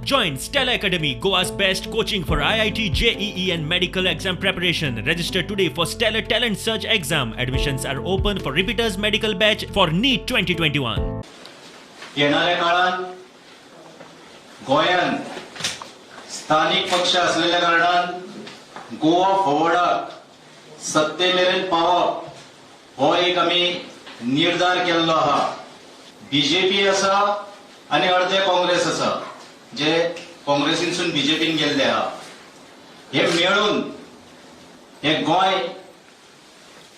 Join Stella Academy, Goa's best coaching for IIT, JEE and medical exam preparation. Register today for Stellar Talent Search exam. Admissions are open for repeaters medical batch for NEET 2021. येणाऱ्या काळात गोंयान स्थानिक पक्ष असलेल्या कारणान गोवा फॉरवर्डाक सत्ते मेरेन पावप हो एक आमी निर्धार केल्लो आहा. बीजेपी आसा आनी अर्धे काँग्रेस आसा जे काँग्रेसीनसून बीजेपीन गेल्ले आहा. हे मेळून हे गोंय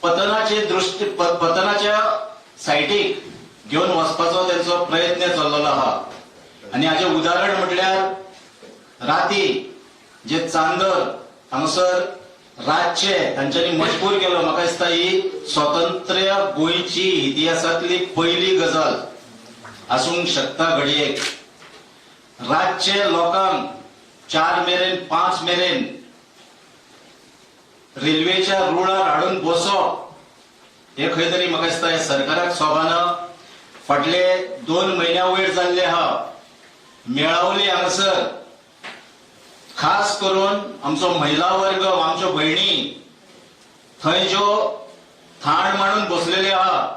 पतनाच्या सायटीक घेऊन वचपाचो त्यांचो प्रयत्न चल्लेलो आहा. आणि हाचे उदाहरण म्हटल्यार राती जे चांदर हांगसर रातचे तांच्यांनी मजबूर केलो. म्हाका दिसता ही स्वतंत्र गोंयची इतिहासातली पहिली गजाल आसूंक शकता घडयेक. रातचे लोकांक 4 मेरेन 5 मेरेन रेल्वेच्या रुळार हाडून बसप हे खंय तरी म्हाका दिसता हे सरकाराक सोबाना. फाटले 2 म्हयन्या वयर जाल्ले आहा. मेळावली हांगसर खास करून आमचो महिला वर्ग आमच्यो भयणी थंय ज्यो थाण मांडून बसलेले आहा,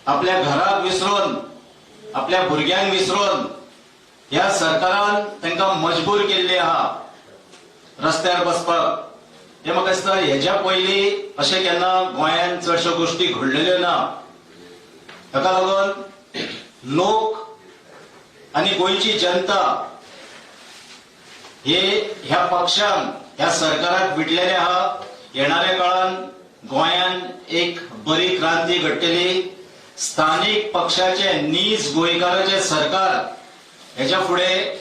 आपल्या घराक विसरून आपल्या भुरग्यांक विसरून ह्या सरकारान तांकां मजबूर केल्ले आहा रस्त्यार बसपाक. हे म्हाका दिसता हेच्या पयलीं अशें केन्ना गोंयांत चडश्यो गोष्टी घडलेल्यो ना. ताका लागून लोक आणि गोंयची जनता हे ह्या पक्षान ह्या सरकाराक विटलेले आहा. येणाऱ्या काळान गोंयान एक बरी क्रांती घडटली. स्थानिक पक्षाचे नीज गोंयकाराचे सरकार हेच्या फुडें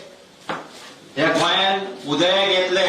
ह्या गोंयान उदयाक येतले